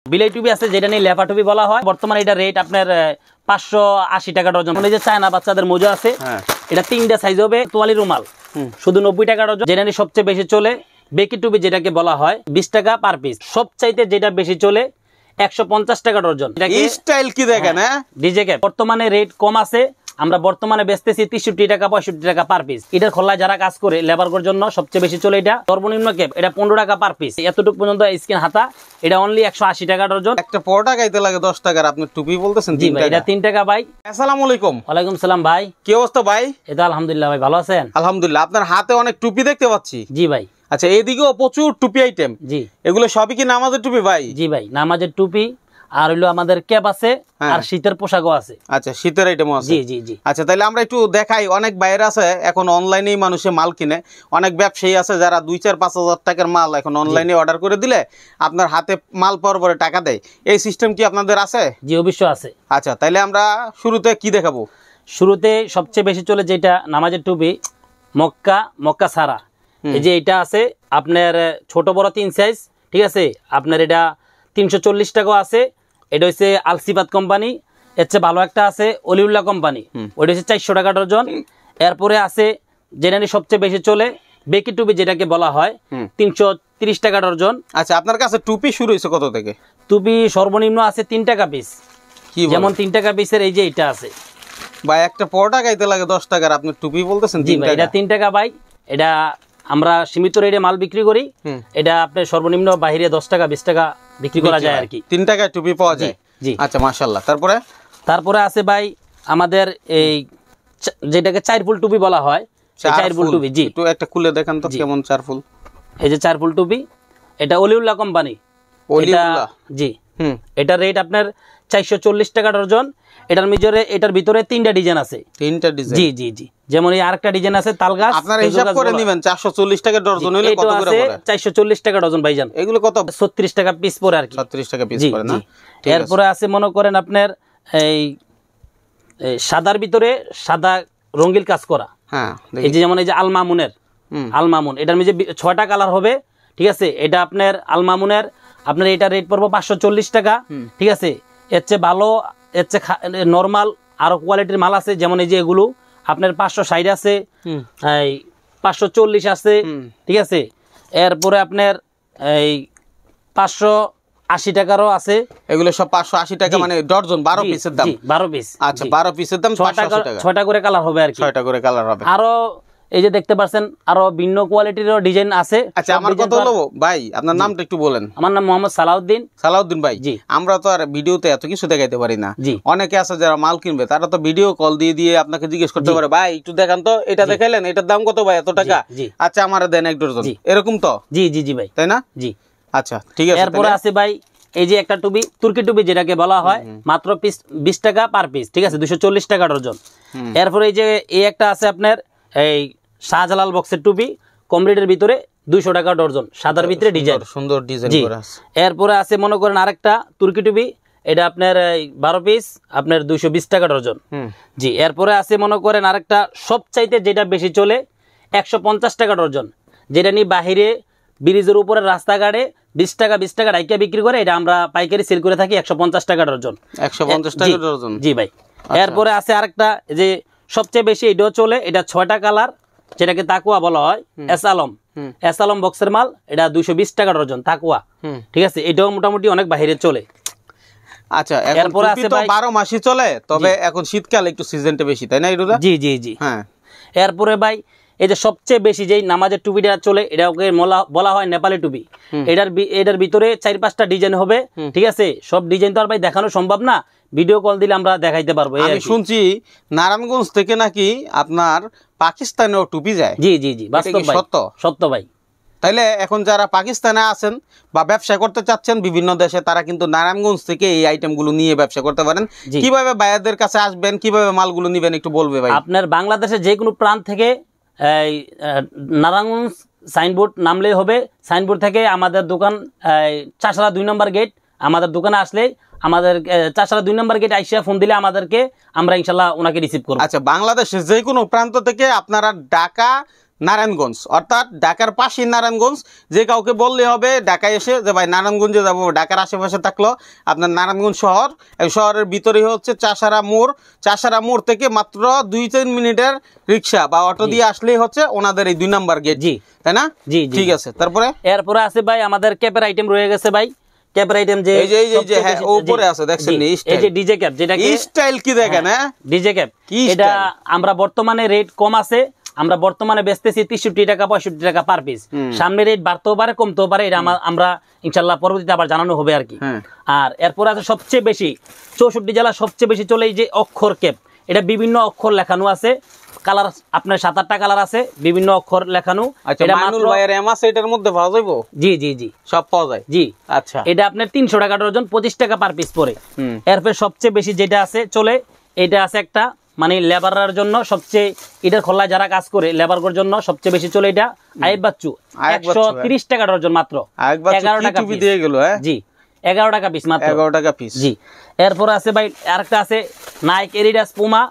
বিলাই টুপি আছে যেটা নিয়ে লেফা টুপি বলা হয়, বর্তমানে এটা রেট আপনার 580 টাকা ডজন। এই যে চায়না বাচ্চাদের মোজা আছে, এটা 3টা সাইজ হবে, তোয়ালি রুমাল শুধু 90 টাকা ডজন। যেটা নিয়ে সবচেয়ে বেশি চলে বেকি টুপি যেটাকে বলা হয় 20 টাকা পার পিস। সবচাইতে যেটা বেশি চলে 150 টাকা ডজন। স্টাইল কি দেখেন, ডিজে ক্যাপ বর্তমানে রেট কম আছে, আমরা বর্তমানে বেচতেছি 63 টাকা 65 টাকা পার পিস। এটার খোলায় যারা কাজ করে লেবারদের জন্য সবচেয়ে বেশি চলে এটা সর্বনিম্ন ক্যাপ, এটা 15 টাকা পার পিস। এতটুকু পর্যন্ত স্কিন হাতা, এটা অনলি 180 টাকা ডজন। একটা পরোটা খাইতে লাগে 10 টাকার, আপনি টুপি বলতেছেন 3 টাকা। এটা 3 টাকা ভাই। আসসালামু আলাইকুম। ওয়ালাইকুম সালাম ভাই, কি অবস্থা ভাই? এটা আলহামদুলিল্লাহ ভাই, ভালো আছেন? আলহামদুলিল্লাহ। আপনার হাতে অনেক টুপি দেখতে পাচ্ছি। জি ভাই। আচ্ছা, এইদিকেও প্রচুর টুপি আইটেম। জি, এগুলো সবই কি নামাজের টুপি ভাই? জি ভাই, নামাজের টুপি আর হইলো আমাদের ক্যাপ আছে, আর শীতের পোশাকও আছে। আচ্ছা, শীতের আইটেমও আছে। জি জি জি। আচ্ছা, তাহলে আমরা একটু দেখাই। অনেক বাইরে আছে এখন অনলাইনেই মানুষে মাল কিনে, অনেক ব্যবসায়ী আছে যারা 2-4-5 হাজার টাকার মাল এখন অনলাইনে অর্ডার করে দিলে আপনার হাতে মাল পাওয়ার পরে টাকা দেয়। এই সিস্টেম কি আপনাদের আছে? জি অবশ্যই আছে। আচ্ছা, তাহলে আমরা শুরুতে কি দেখাবো? শুরুতে সবচেয়ে বেশি চলে যেটা নামাজের টুপি, মক্কা সারা। এই যে এটা আছে আপনার ছোট বড় 3 সাইজ, ঠিক আছে। আপনার এটা 340 টাকাও আছে। এটা হচ্ছে আলসিফাত কোম্পানি। এর চেয়ে ভালো একটা আছে অলিউল্লাহ কোম্পানি, ওইটা হচ্ছে 400 টাকা ডজন। এরপরে আছে যেটা নিয়ে সবচেয়ে বেশি চলে বেকি টুপি যেটাকে বলা হয় 330 টাকা ডজন। আচ্ছা, আপনার কাছে টুপি শুরু হয়েছে কত থেকে? টুপি সর্বনিম্ন আছে 3 টাকা পিস। যেমন 3 টাকা পিসের এই যে এটা আছে ভাই, একটা পরোটা খাইতে লাগে 10 টাকার, আপনি টুপি বলতেছেন 3 টাকা। এটা 3 টাকা ভাই। এটা আমরা সীমিত রেটে মাল বিক্রি করি। এটা আপনার সর্বনিম্ন বাইরে 10 টাকা 20 টাকা বিক্রি করা যায় আর কি। 3 টাকায় টুপি পাওয়া যায়। জি। আচ্ছা, মাশাআল্লাহ। তারপরে আছে ভাই আমাদের এই যেটাকে 4 ফুল টুপি বলা হয়, 4 ফুল টুপি। জি, একটু একটা খুলে দেখান তো কেমন 4 ফুল। এই যে 4 ফুল টুপি, এটা অলিউল্লাহ কোম্পানি। অলিউল্লাহ, জি। এটা রেট আপনার 440 টাকা ডজন। এটার ভিতরে 3টা ডিজাইন আছে। 3টা ডিজাইন? জি জি জি। যেমন এই আরেকটা ডিজাইন আছে তাল গাছ। আপনারা হিসাব করে নেবেন 440 টাকা ডজন হইলে কত করে পড়ে? 440 টাকা ডজন ভাইজান। এগুলো কত? 36 টাকা পিস পড়ে আর কি। 36 টাকা পিস পড়ে না? এরপরে আছে মনে করেন আপনার এই সাদার ভিতরে সাদা রঙিন কাজ করা। হ্যাঁ, এই যে যেমন এই যে আলমামুন, এটার মধ্যে 6টা কালার হবে, ঠিক আছে। এটা আপনার আলমামুনের আপনার এটা রেট পড়বে 540 টাকা, ঠিক আছে। এর চেয়ে ভালো, এর চেয়ে নর্মাল আরো কোয়ালিটির মাল আছে, যেমন এই যে এগুলো আপনার 560 আছে, এই 540 আছে, ঠিক আছে। এরপরে আপনার এই 580 টাকারও আছে। এগুলো সব 580 টাকা, মানে ডজন 12 পিসের দাম। 12 পিস। আচ্ছা, 12 পিসের দাম 580 টাকা। 6টা করে কালার হবে আর কি। 6টা করে কালার হবে। আরো এই যে দেখতে পাচ্ছেন আরো ভিন্ন কোয়ালিটিরও ডিজাইন আছে। আচ্ছা, আমার কথা হলো ভাই, আপনার নামটা একটু বলেন। আমার নাম মোহাম্মদ সালাউদ্দিন। সালাউদ্দিন ভাই। জি। আমরা তো আর ভিডিওতে এত কিছু দেখাইতে পারি না। অনেকে আছে যারা মাল কিনবে, তারা তো ভিডিও কল দিয়ে আপনাকে জিজ্ঞেস করতে পারে, ভাই একটু দেখান তো, এটা দেখাইলেন, এটার দাম কত ভাই? এত টাকা। আচ্ছা, আমারে দেন 1 ডজন, এরকম তো? জি জি জি ভাই, তাই না? জি। আচ্ছা, ঠিক আছে। এরপরে আছে ভাই এই যে একটা টুপি, তুর্কি টুপি যেটাকে বলা হয়, মাত্র পিস 20 টাকা পার পিস, ঠিক আছে, 240 টাকা ডজন। এরপরে এই যে এই একটা আছে আপনার এই শাহজালাল বক্সের টুপি, কমপ্লিটের ভিতরে 200 টাকা ডজন, সাদার ভিতরে ডিজাইন, সুন্দর ডিজাইন করা আছে। এরপরে আছে মনে করেন আরেকটা তুর্কি টুপি, এটা আপনার 12 পিস, আপনার 220 টাকা ডজন। জি। এরপরে আছে মনে করেন আরেকটা সবচাইতে যেটা বেশি চলে 150 টাকা ডজন, যেটা নিয়ে বাহিরে ব্রিজের উপরে রাস্তাঘাটে 20 টাকা রাইকা বিক্রি করে, এটা আমরা পাইকারি সেল করে থাকি 150 টাকা ডজন। 150 টাকা ডজন? জি ভাই। এরপরে আছে আরেকটা যে সবচেয়ে বেশি এটাও চলে, এটা 6টা কালার, যেটাকে তাকুয়া বলা হয়, এস আলম বক্সের মাল, এটা 220 টাকা ডজন তাকুয়া, ঠিক আছে। এটাও মোটামুটি অনেক বাহিরে চলে। আচ্ছা, এরপরে আছে তো 12 মাসই চলে, তবে এখন শীতকালে একটু সিজনটা বেশি, তাই না? জি জি জি। হ্যাঁ। এরপরে ভাই এই যে সবচেয়ে বেশি যেই নামাজের টুপিটা চলে, এটাকে বলা হয় নেপালি টুপি। এটার ভিতরে 4-5টা ডিজাইন হবে, ঠিক আছে। সব ডিজাইন তো আর ভাই দেখানো সম্ভব না, ভিডিও কল দিলে আমরা দেখাইতে পারবো। আমি শুনছি নারায়ণগঞ্জ থেকে নাকি আপনার পাকিস্তানেও টুপি যায়। জি জি জি, বাস্তব ভাই, সত্য ভাই। তাইলে এখন যারা পাকিস্তানে আছেন বা ব্যবসা করতে চাচ্ছেন বিভিন্ন দেশে, তারা কিন্তু নারায়ণগঞ্জ থেকে এই আইটেমগুলো নিয়ে ব্যবসা করতে পারেন। কিভাবে বায়ারদের কাছে আসবেন, কিভাবে মালগুলো নিবেন একটু বলবে ভাই? আপনার বাংলাদেশের যে কোনো প্রান্ত থেকে নারায়ণগঞ্জ সাইনবোর্ড নামলেই হবে। সাইনবোর্ড থেকে আমাদের দোকান 4 নম্বর গেট, আমাদের দোকানে আসলে আমাদের 4 নম্বর গেট আইসা ফোন দিলে আমাদেরকে, আমরা ইনশাল্লাহ ওনাকে রিসিভ করব। আচ্ছা, বাংলাদেশের যে কোনো প্রান্ত থেকে আপনারা ঢাকা নারায়ণগঞ্জ, অর্থাৎ ঢাকার পাশে নারায়ণগঞ্জ। যে কাউকে বললে হবে ঢাকায় এসে যে ভাই নারায়ণগঞ্জে যাবো, ঢাকার আশেপাশে থাকলো আপনার নারায়ণগঞ্জ শহর, এই শহরের ভিতরেই হচ্ছে চাষারা মোড়। চাষারা মোড় থেকে মাত্র 2-3 মিনিটের রিক্সা বা অটো দিয়ে আসলেই হচ্ছে ওনাদের এই 2 নাম্বার গেট, জি তাই না? জি ঠিক আছে। তারপরে এরপরে আছে ভাই আমাদের ক্যাপের আইটেম রয়ে গেছে ভাই। ক্যাপের আইটেম যে এই যে হ্যাঁ উপরে আছে দেখছেন, এই যে ডিজে ক্যাপ, যেটা কি স্টাইল কি দেখেন, হ্যাঁ ডিজে ক্যাপ, এটা আমরা বর্তমানে রেট কম আছে, আমরা বর্তমানে বেচতেছি 63 টাকা 65 টাকা পার পিস। সামনে রেট বাড়তেও পারে কমতেও পারে, এটা আমরা ইনশাআল্লাহ পরবর্তীতে আবার জানানো হবে আর কি। আর এরপর আছে সবচেয়ে বেশি 64 জেলা সবচেয়ে বেশি চলে এই যে অক্ষর ক্যাপ। এটা বিভিন্ন অক্ষর লেখানো আছে, কালার আপনার 7-8টা কালার আছে, বিভিন্ন অক্ষর লেখানো। এটা মাত্র ভাইয়ের এম আছে, এটার মধ্যে পাওয়া যাবে? জি জি জি সব পাওয়া যায়। জি আচ্ছা, এটা আপনার 300 টাকা ডজন, 25 টাকা পার পিস পড়ে। এরপর সবচেয়ে বেশি যেটা আছে চলে, এটা আছে একটা মানে লেবারের জন্য সবচেয়ে, এটার খোলায় যারা কাজ করে লেবারের জন্য সবচেয়ে বেশি চলে এটা আয়েব বাচ্চু, 130 টাকা ডজন মাত্র, 11 টাকা পিস দিয়ে গেল। হ্যাঁ জি 11 টাকা পিস মাত্র, 11 টাকা পিস। জি এরপর আছে ভাই আরেকটা আছে Nike Adidas Puma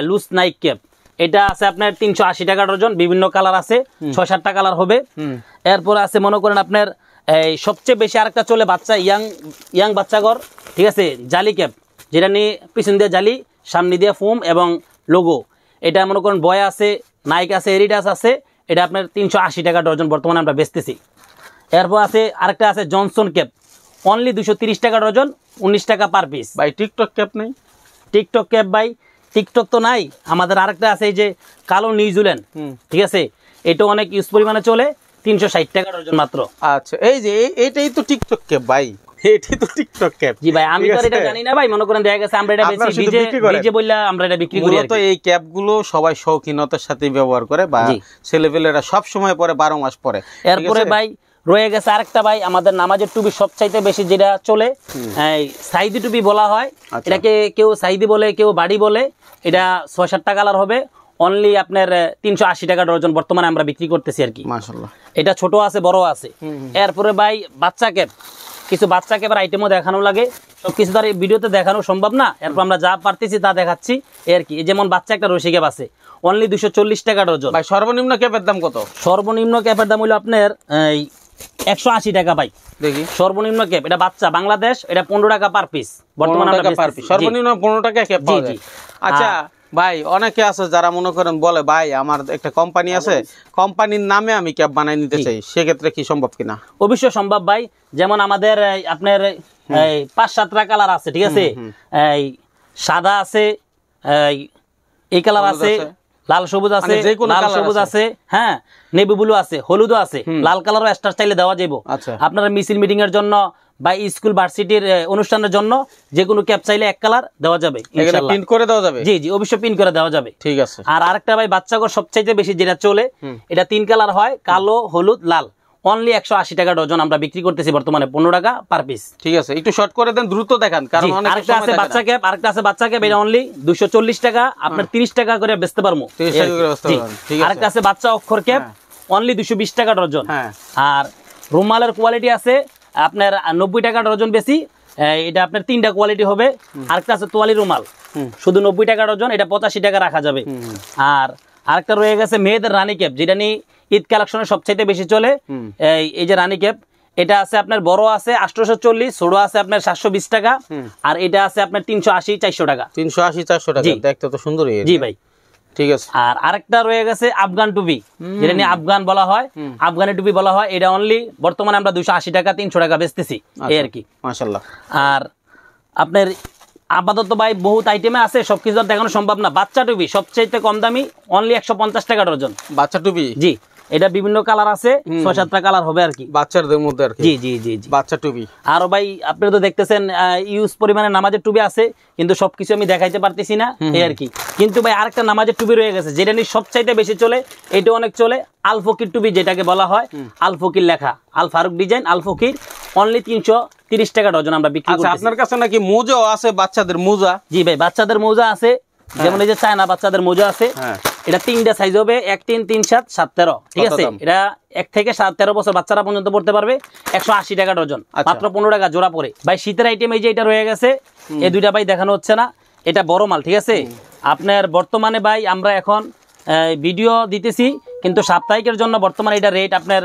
loose Nike cap, এটা আছে আপনার 380 টাকা ডজন, বিভিন্ন কালার আছে, 6-7টা কালার হবে। এরপর আছে মনে করেন আপনার এই সবচেয়ে বেশি আরেকটা চলে বাচ্চা ইয়াং বাচ্চাগর, ঠিক আছে, জালি ক্যাপ, যেটা নিয়ে পিছন দিয়ে জালি, সামনে দিয়ে ফোম এবং লোগো। এটা মনে করেন বয় আছে, নাইক আছে, এডিডাস আছে, এটা আপনার 380 টাকা ডজন বর্তমানে আমরা বেচতেছি। এরপর আছে আরেকটা আছে জনসন ক্যাপ, অনলি 230 টাকা ডজন, 19 টাকা পার পিস। ভাই টিকটক ক্যাপ নেই? টিকটক ক্যাপ ভাই টিকটক তো নাই, আমাদের আরেকটা আছে এই যে কালো নিউজিল্যান্ড, ঠিক আছে, এটা অনেক ইউজ পরিমাণে চলে, 360 টাকা ডজন মাত্র। আচ্ছা এই যে এটাই তো টিকটক ক্যাপ ভাই, এটাই তো টিকটক ক্যাপ। জি ভাই আমি তো এটা জানি না ভাই, মনে করেন দেখা গেছে আমরা এটা বেশি ডিজে বললা আমরা এটা বিক্রি করি। তো এই ক্যাপগুলো সবাই শৌখিনতার সাথে ব্যবহার করে বা ছেলেপেলেরা সব সময় পরে, 12 মাস পরে। এরপরে ভাই রয়ে গেছে আরেকটা ভাই আমাদের নামাজের টুপি সবচাইতে বেশি যেটা চলে, সাইদি টুপি বলা হয়, এটাকে কেউ সাইদি বলে কেউ বাড়ি বলে, এটা 6-7টা কালার হবে, অনলি আপনার 380 টাকা ডজন বর্তমানে আমরা বিক্রি করতেছি আর কি। মাশাআল্লাহ, এটা ছোট আছে বড় আছে। এরপরে ভাই বাচ্চা ক্যাপ, কিছু বাচ্চা ক্যাপের আইটেমও দেখানো লাগে, সবকিছু তার এই ভিডিওতে দেখানো সম্ভব না, এরপর আমরা যা পারতেছি তা দেখাচ্ছি আর কি। যেমন বাচ্চা একটা রশি ক্যাপ আছে, অনলি 240 টাকা ডজন। ভাই সর্বনিম্ন ক্যাপের দাম কত? সর্বনিম্ন ক্যাপের দাম হলো আপনার 180 টাকা ভাই। দেখি সর্বনিম্ন ক্যাপ, এটা বাচ্চা বাংলাদেশ, এটা 15 টাকা পার পিস বর্তমানে আমরা বেচতেছি। সর্বনিম্ন 15 টাকা ক্যাপ পাওয়া যায়। আচ্ছা ভাই অনেকে আছে যারা মনে করেন বলে ভাই আমার একটা কোম্পানি আছে, কোম্পানির নামে আমি ক্যাপ বানাই নিতে চাই, সেক্ষেত্রে কি সম্ভব কিনা? অবশ্যই সম্ভব ভাই। যেমন আমাদের আপনার 5-7টা কালার আছে, ঠিক আছে, এই সাদা আছে, এই কালার আছে, লাল সবুজ আছে, লাল সবুজ আছে, হ্যাঁ নেভি ব্লু আছে, হলুদও আছে, লাল কালারও স্টার চাইলে দেওয়া যাবে। আপনারা মিছিল মিটিং এর জন্য বা স্কুল ভার্সিটির অনুষ্ঠানের জন্য যে কোনো ক্যাপ চাইলে এক কালার দেওয়া যাবে, ইনশাআল্লাহ প্রিন্ট করে দেওয়া যাবে। জি জি অবশ্যই প্রিন্ট করে দেওয়া যাবে। ঠিক আছে। আর আরেকটা ভাই বাচ্চাগর সবচাইতে বেশি যেটা চলে, এটা 3 কালার হয়, কালো, হলুদ, লাল, অনলি 180 টাকা ডজন আমরা বিক্রি করতেছি বর্তমানে, 15 টাকা পার পিস। ঠিক আছে, একটু শর্ট করে দেন, দ্রুত দেখান, কারণ অনেক আরেকটা আছে বাচ্চা ক্যাপ, আরেকটা আছে বাচ্চা ক্যাপ, এটা অনলি 240 টাকা, আপনার 30 টাকা করে বেচতে পারমু। 30 টাকা করে বেচতে পারবেন। ঠিক আছে। আরেকটা আছে বাচ্চা অক্ষর ক্যাপ, অনলি 220 টাকা ডজন। আর রুমালের কোয়ালিটি আছে আপনার 90 টাকা ডজন বেশি, এটা আপনার 3টা কোয়ালিটি হবে। আরেকটা আছে তোয়ালি রুমাল, শুধু 90 টাকা ডজন, এটা 85 টাকা রাখা যাবে। আর আরেকটা রয়ে গেছে মেয়েদের রানী ক্যাপ, যেটা নিয়ে ঈদ কালেকশনে সবচাইতে বেশি চলে, এই যে রানী ক্যাপ, এটা আছে আপনার বড় আছে 840, ছোট আছে আপনার 720 টাকা, আর এটা আছে আপনার 380-400 টাকা। 380-400 টাকা, দেখতে তো সুন্দর। জি ভাই ঠিক আছে। আর আরেকটা রয়ে গেছে আফগান টুপি, যেটা নিয়ে আফগান বলা হয়, আফগানি টুপি বলা হয়, এটা অনলি বর্তমানে আমরা 280 টাকা 300 টাকা বেচতেছি এই আর কি। মাশাআল্লাহ। আর আপনার আপাতত ভাই বহুত আইটেমে আছে, সবকিছু দেখানো সম্ভব না। বাচ্চা টুপি সবচেয়ে কম দামি, অনলি 150 টাকা ডজন বাচ্চা টুপি। জি এটা বিভিন্ন কালার আছে, 6-7টা কালার হবে আর কি, বাচ্চাদের মধ্যে আর কি। জি জি জি জি বাচ্চা টুপি। আর ভাই আপনি তো দেখতেছেন ইউজ পরিমাণে নামাজের টুপি আছে, কিন্তু সবকিছু আমি দেখাইতে পারতেছি না এই আর কি। কিন্তু ভাই আরেকটা নামাজের টুপি রয়ে গেছে, যেটা নিয়ে সবচাইতে বেশি চলে, এটা অনেক চলে, আল ফকির টুপি, যেটাকে বলা হয় আল ফকির লেখা, আল ফারুক ডিজাইন, আল ফকির, অনলি 330 টাকা ডজন আমরা বিক্রি করতেছি। আচ্ছা আপনার কাছে নাকি মোজাও আছে, বাচ্চাদের মোজা? জি ভাই বাচ্চাদের মোজা আছে, যেমন এই যে চায়না বাচ্চাদের মোজা আছে, এটা 3টা সাইজ হবে, 1, 3, 3, 7, 7, 13, ঠিক আছে। এটা 1 থেকে 13 বছর বাচ্চারা পর্যন্ত পড়তে পারবে, 180 টাকা ডজন, মাত্র 15 টাকা জোড়া পড়ে। ভাই শীতের আইটেম এই যে এটা রয়ে গেছে, এই দুইটা ভাই দেখানো হচ্ছে না, এটা বড় মাল, ঠিক আছে। আপনার বর্তমানে ভাই আমরা এখন ভিডিও দিতেছি, কিন্তু সাপ্তাহিকের জন্য বর্তমানে এটা রেট আপনার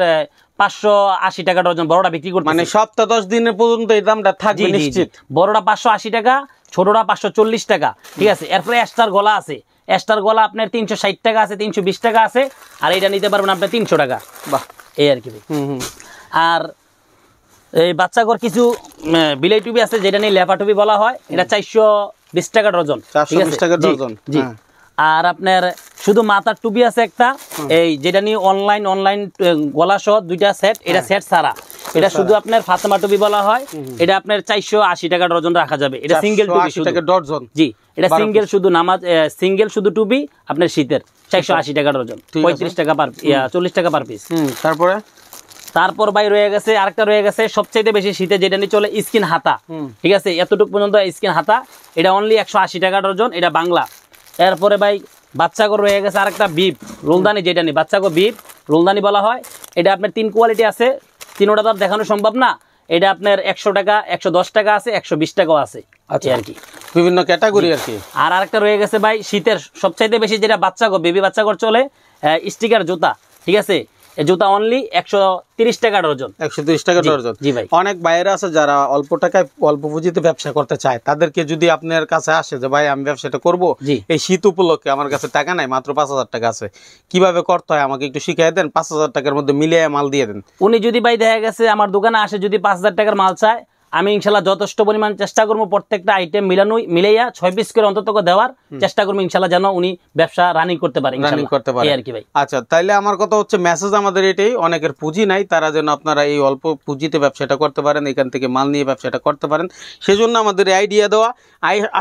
580 টাকা ডজন বড়টা বিক্রি করতে, মানে সপ্তাহ 10 দিনের পর্যন্ত এই দামটা থাকবে নিশ্চিত। বড়টা 580 টাকা, ছোটটা 540 টাকা, ঠিক আছে। এরপরে এস্টার গলা আছে, এস্টার গলা আপনার 360 টাকা আছে, 320 টাকা আছে, আর এটা নিতে পারবেন আপনার 300 টাকা। বাহ, এই আর কি। আর এই বাচ্চাগর কিছু বিলাই টুপি আছে যেটা নিয়ে লেপা টুপি বলা হয়, এটা 420 টাকা ডজন, 420 টাকা ডজন। জি। আর আপনার শুধু মাথার টুপি আছে একটা, এই যেটা নিয়ে অনলাইন গলা সহ দুইটা সেট, এটা সেট ছাড়া, এটা শুধু আপনার ফাতেমা টুপি বলা হয়, এটা আপনার 480 টাকা ডজন রাখা যাবে। এটা সিঙ্গেল টুপি শুধু ডজন, জি। এটা সিঙ্গেল শুধু সিঙ্গেল শুধু টুপি আপনার শীতের 480 টাকা ডজন, 35 টাকা পার 40 টাকা পার পিস। তারপর ভাই রয়ে গেছে আরেকটা রয়ে গেছে সবচেয়ে বেশি শীতে যেটা নিয়ে চলে, স্কিন হাতা, ঠিক আছে। এতটুকু পর্যন্ত স্কিন হাতা, এটা অনলি 180 টাকা ডজন, এটা বাংলা। এরপরে ভাই বাচ্চাগর রয়ে গেছে আরেকটা বিপ রোলদানি, যেটা নিয়ে বাচ্চাগর বিপ রোলদানি বলা হয়, এটা আপনার 3 কোয়ালিটি আছে, 3টা তো দেখানো সম্ভব না। এটা আপনার 100 টাকা, 110 টাকা আছে, 120 টাকাও আছে, আচ্ছা আর কি, বিভিন্ন ক্যাটাগরি আর কি। আর আরেকটা রয়ে গেছে ভাই শীতের সবচাইতে বেশি যেটা বাচ্চাগর বেবি বাচ্চাগর চলে, স্টিকার জুতা, ঠিক আছে। এই জুতা অনলি 130 টাকা ডজন, 130 টাকা ডজন। জি ভাই। অনেক বাইরে আছে যারা অল্প টাকায় অল্প পুঁজিতে ব্যবসা করতে চায়, তাদেরকে যদি আপনার কাছে আসে যে ভাই আমি ব্যবসাটা করব, এই শীত উপলক্ষে আমার কাছে টাকা নাই, মাত্র 5000 টাকা আছে, কিভাবে করতে হয় আমাকে একটু শিখিয়ে দেন, 5000 টাকার মধ্যে মিলিয়ে মাল দিয়ে দেন। উনি যদি ভাই দেখা গেছে আমার দোকানে আসে, যদি 5000 টাকার মাল চায়, আমি ইনশাল্লাহ যথেষ্ট পরিমাণ চেষ্টা করবো প্রত্যেকটা আইটেম মিলাইয়া 6 পিস করে অন্তত দেওয়ার চেষ্টা করবো ইনশাল্লাহ, যেন উনি ব্যবসা রানিং করতে পারে আর কি ভাই। আচ্ছা, তাইলে আমার কথা হচ্ছে মেসেজ আমাদের এটাই, অনেকের পুঁজি নাই, তারা যেন আপনারা এই অল্প পুঁজিতে ব্যবসাটা করতে পারেন, এখান থেকে মাল নিয়ে ব্যবসাটা করতে পারেন, সেজন্য আমাদের আইডিয়া দেওয়া।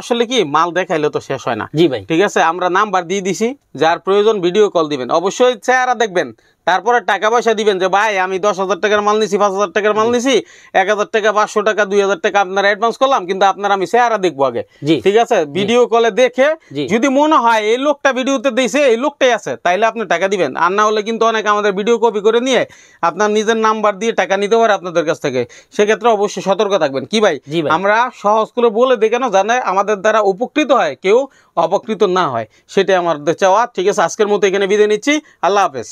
আসলে কি মাল দেখাইলে তো শেষ হয় না, জি ভাই, ঠিক আছে। আমরা নাম্বার দিয়ে দিছি, যার প্রয়োজন ভিডিও কল দিবেন, অবশ্যই চেহারা দেখবেন, তারপরে টাকা পয়সা দিবেন যে ভাই আমি 10,000 টাকার মাল নিছি, 5,000 টাকার মাল নিছি, 1000 টাকা, 500 টাকা, 2000 টাকা আপনার অ্যাডভান্স করলাম, কিন্তু আপনার আমি চেহারা দেখবো আগে, ঠিক আছে। ভিডিও কলে দেখে যদি মনে হয় এই লোকটা ভিডিওতে দিয়েছে, এই লোকটাই আছে, তাইলে আপনি টাকা দিবেন। আর না হলে কিন্তু অনেকে আমাদের ভিডিও কপি করে নিয়ে আপনার নিজের নাম্বার দিয়ে টাকা নিতে পারে আপনাদের কাছ থেকে, সেক্ষেত্রে অবশ্যই সতর্ক থাকবেন। কি ভাই, আমরা সহজ করে বলে দেখানো জানে আমাদের দ্বারা উপকৃত হয়, কেউ অপকৃত না হয়, সেটাই আমাদের চাওয়া। ঠিক আছে, আজকের মতো এখানে বিদায় নিচ্ছি, আল্লাহ হাফেজ।